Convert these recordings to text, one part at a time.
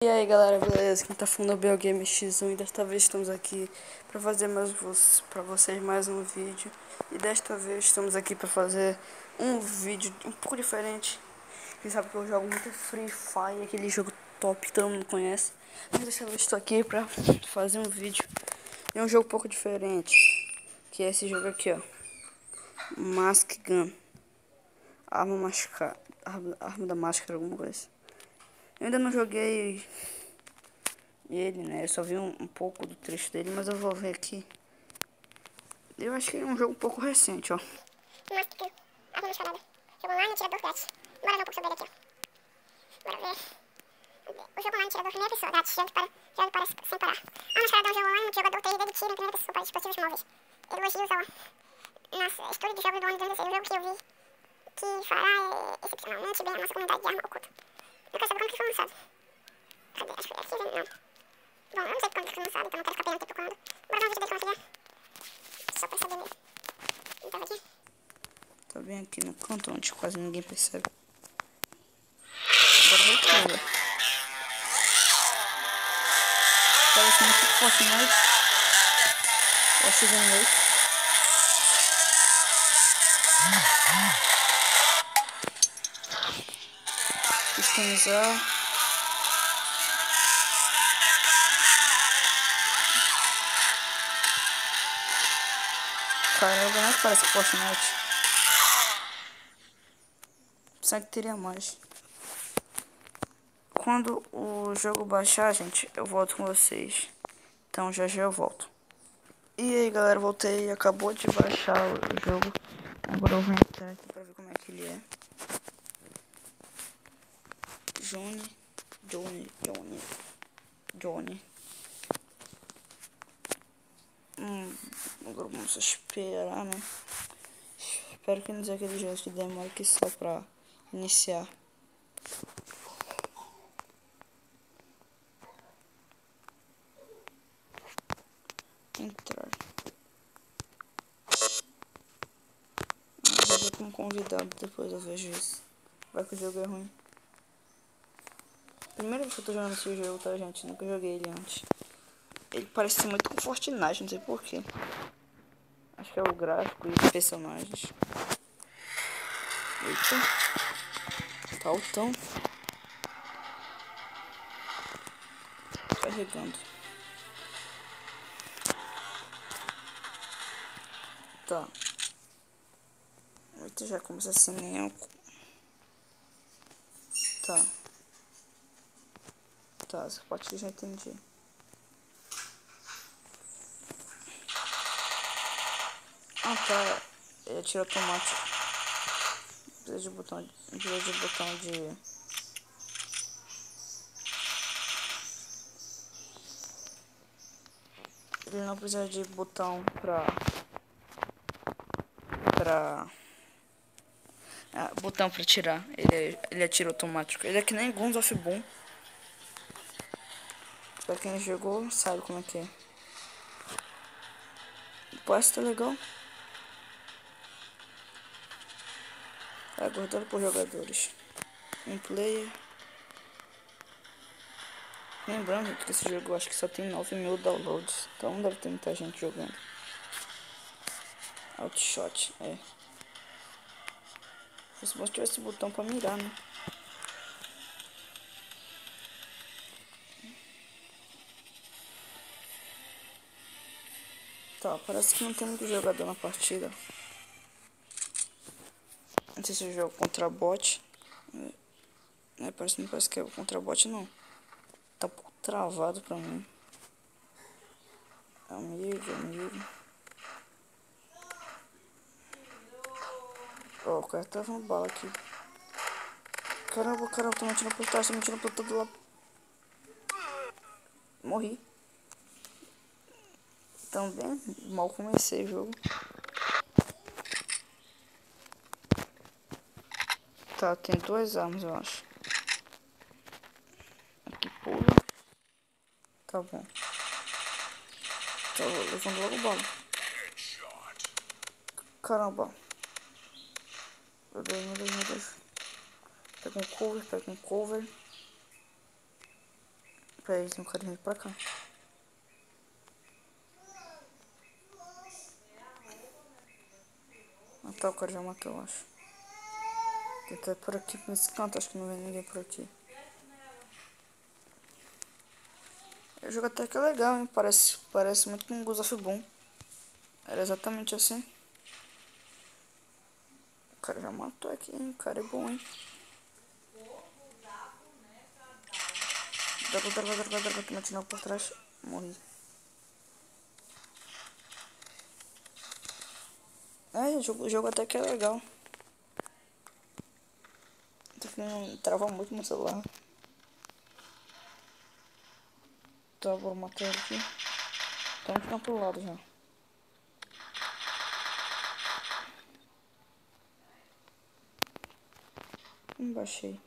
E aí galera, beleza? Quem tá falando é o BioGame X1 e desta vez estamos aqui para fazer para vocês mais um vídeo. E desta vez estamos aqui para fazer um vídeo um pouco diferente. Quem sabe que eu jogo muito Free Fire, aquele jogo top que todo mundo conhece. Mas desta vez estou aqui para fazer um vídeo de um jogo um pouco diferente, que é esse jogo aqui, ó. Mask Gun. Arma da máscara, alguma coisa. Eu ainda não joguei ele, né? Eu só vi um pouco do trecho dele, mas eu vou ver aqui. Eu acho que é um jogo um pouco recente, ó. Mask Gun, arma mascarada. Jogo online, atirador grátis. Bora ver um pouco sobre ele aqui, ó. Bora ver. O jogo online, atirador primeira pessoa, grátis, jogue para sem parar. A mascarada é um jogo online, o jogador tem ideia de tiro em primeira pessoa para dispositivos móveis. Elogios ao Estúdio de Jogos do ano de 2016, o jogo que eu vi que fará excepcionalmente bem a nossa comunidade de arma oculta. Eu quero saber quando que foi lançado. Cadê? Acho que foi aqui, não. Bom, eu não sei quando que foi lançado, então não quero ficar pegando aqui procurando. Bora ver um vídeo dele como é que ele é. Só pra saber mesmo. Então aqui. Tá bem aqui no canto onde quase ninguém percebe. Agora vai trailer. Parece muito Fortnite. Ó, Season 8. Customizar. Caramba, não é que parece Fortnite. Pensava que teria mais. Quando o jogo baixar, gente, eu volto com vocês. Então já já eu volto. E aí galera, voltei, acabou de baixar o jogo. Agora eu vou entrar aqui pra ver como é que ele é. Johnny. Agora vamos esperar, né? Espero que não seja aquele jogo que demora aqui só pra iniciar. Entrar. Eu vou como convidado, depois eu vejo isso. Vai que o jogo é ruim. Primeira vez que eu tô jogando esse jogo, tá, gente? Nunca joguei ele antes. Ele parece ser muito com Fortnite, não sei porquê. Acho que é o gráfico e os personagens. Eita. Tá altão. Carregando. Tá. Eita, já começa assim, né? Tá. Tá, essa parte eu já entendi. Ah, tá. Ele atira automático. Precisa de botão de... Ele não precisa de botão botão pra tirar. Ele atira automático. Ele é que nem Guns of Boom. Pra quem jogou, sabe como é que é. Parece que tá legal. É aguardado por jogadores. Um player. Lembrando que esse jogo eu acho que só tem 9.000 downloads. Então não deve ter muita gente jogando. Outshot, é. Se você tivesse botão pra mirar, né? Tá, parece que não tem muito jogador na partida. Não sei se eu jogo contra bot. Não parece que é contra bot, não. Tá um pouco travado pra mim. Amigo. Ó, o cara tá dando bala aqui. Caramba, tô mentindo por trás, tô mentindo por todo lado. Morri. Também, mal comecei o jogo. Tá, tem duas armas, eu acho. Aqui pula. Tá bom. Tô levando logo bala. Caramba. Meu Deus. Pega um cover. Peraí, tem um cara vindo pra cá. Ah tá, o cara já matou, eu acho. Tem até por aqui, nesse canto, acho que não vem ninguém por aqui. O jogo até que é legal, hein? Parece muito com um Ghost of Boom. Era exatamente assim. O cara já matou aqui, hein? O cara é bom, hein? Droga, tô me atirando por trás. Morri. O jogo até que é legal. Até que não trava muito no celular. Tá, vou matar ele aqui. Então ficar pro lado já. Baixei.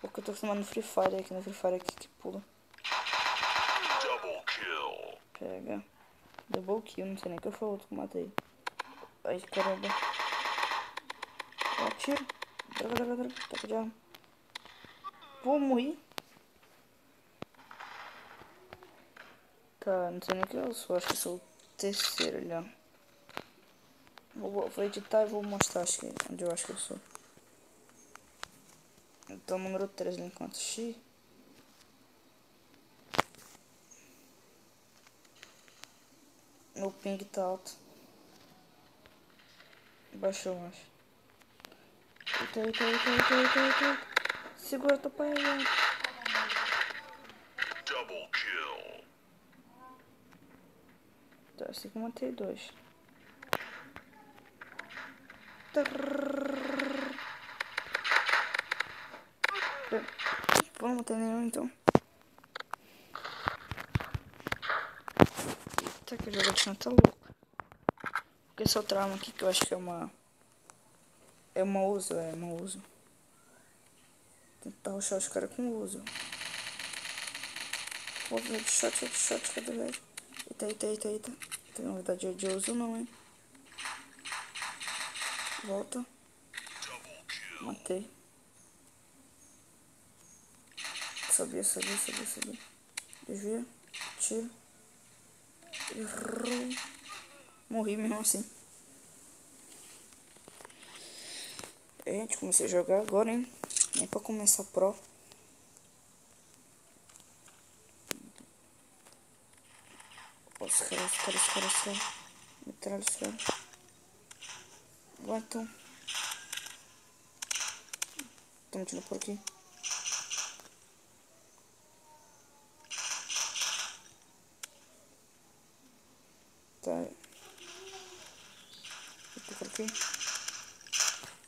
Porque eu tô acostumado no Free Fire aqui. No Free Fire aqui que pula. Double kill. Pega. Double kill, não sei nem que foi o outro que eu matei. Ai, caramba. Eu atiro. Droga. Toca de arma. Pô, morri. Tá, não sei nem o que eu sou. Acho que eu sou o terceiro ali, ó. Vou editar e vou mostrar onde eu acho que eu sou. Então, número 3 ali enquanto X. Meu ping tá alto. Baixou, eu acho. Eita. Segura, tô apanhando. Double kill. Tá, assim que eu matei 2. Pô, não matei nenhum então. Eita, que o jogo de tá louco. Porque esse outro arma aqui que eu acho que é uma. É uma uso. Tentar rushar os caras com uso. Pô, headshot, cadê o red? Eita. Na verdade é de uso não, hein. Volta. Matei. Sabia. Desvia. Tiro. Errou. Morri mesmo assim. Gente, comecei a jogar agora, hein. Nem pra começar pro. Os caras. Metralha os caras. Vai então. Tô metindo por aqui. Tá. Tô por aqui.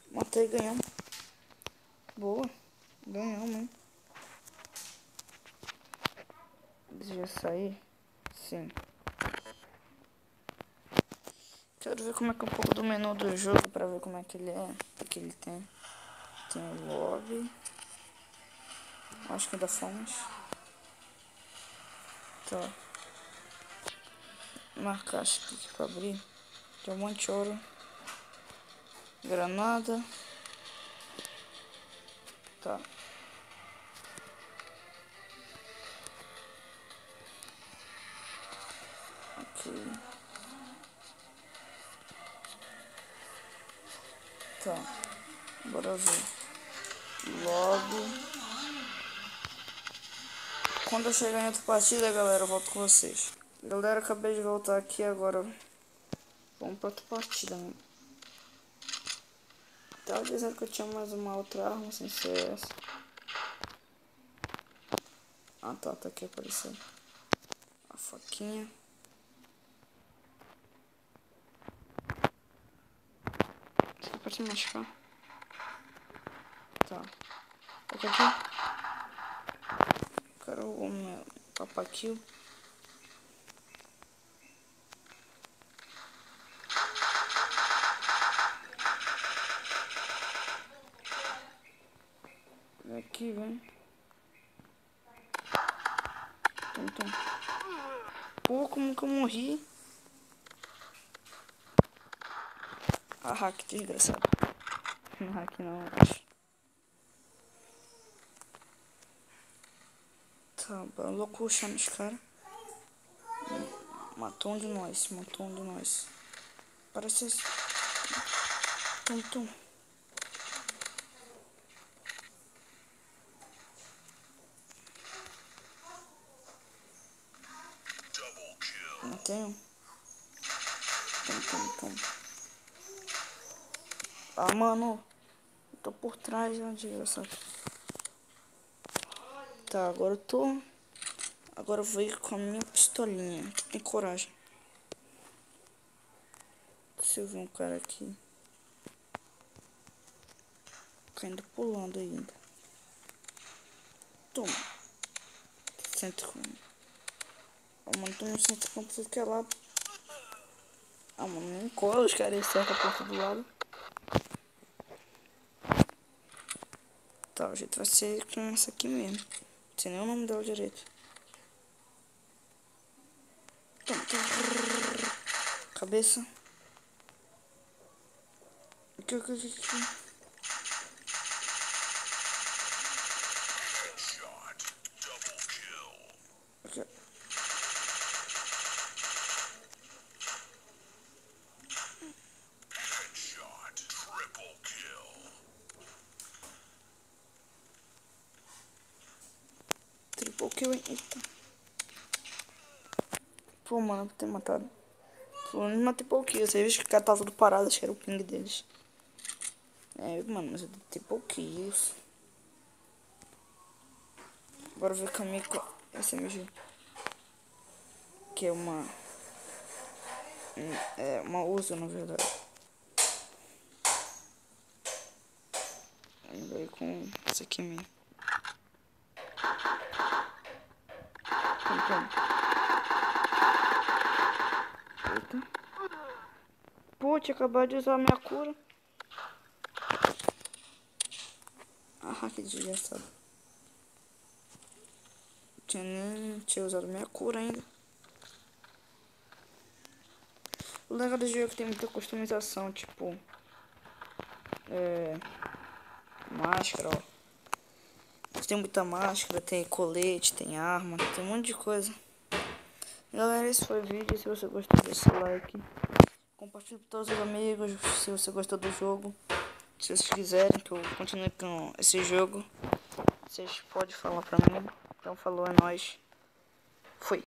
Matei, ganhamos. Boa. Ganhamos, hein. Deixa eu sair. Sim. Quero ver como é que é um pouco do menu do jogo pra ver como é que ele é. O que ele tem. Tem o lobby. Acho que ainda fomos. Tá. Uma caixa aqui pra abrir. Tem um monte de ouro. Granada. Tá. Aqui. Tá. Bora ver. Lobby. Quando eu chegar em outra partida, galera, eu volto com vocês. Galera, acabei de voltar aqui agora. Vamos pra outra partida, né? Tava dizendo que eu tinha mais uma outra arma sem ser essa. Ah tá aqui apareceu. A faquinha. Só pra te machucar. Tá. Toca aqui. Quero o meu papaquil. Vem aqui, vem. Tom. Pô, como que eu morri? Ah, hack, desgraçado. Não hack não, acho. Tá, bora logo rushar nos caras. Matou um de nós, matou um de nós. Parece... Tum, tum. Double kill. Matei um. Tum, tum, tum. Ah, mano. Eu tô por trás, né, desgraçado. Tá, agora eu tô... Agora eu vou ir com a minha pistolinha. Tem coragem. Deixa eu ver um cara aqui. Caindo pulando ainda. Toma. 150. Ah, mano, toma 150 que é lá. Ah, mano, nem cola, os caras cercam a porta do lado. Tá, o jeito vai ser com essa aqui mesmo. Não sei nem o nome dela direito. Toma, toma. Cabeça. Aqui. Headshot. Double kill. Aqui. Headshot. Triple kill. Triple kill, hein? Eita. Pô, mano, por ter matado. Pô, eu não matei pouquinho. Você viu que o cara tava tudo parado, acho que era o ping deles. É, mano, mas eu dei pouquinhos. Bora ver com a minha SMG. Que é uma... É uma usa, na verdade. Ainda aí com isso aqui mesmo. Toma. Eita. Pô, tinha acabado de usar a minha cura. Ah, que desgraçado. Tinha usado minha cura ainda. O legal do jogo é que tem muita customização, tipo... Máscara, ó. Tem muita máscara, tem colete, tem arma, tem um monte de coisa. Galera, esse foi o vídeo. Se você gostou, deixa seu like. Compartilhe com todos os amigos se você gostou do jogo. Se vocês quiserem que eu continue com esse jogo, vocês podem falar pra mim. Então falou, é nóis. Fui.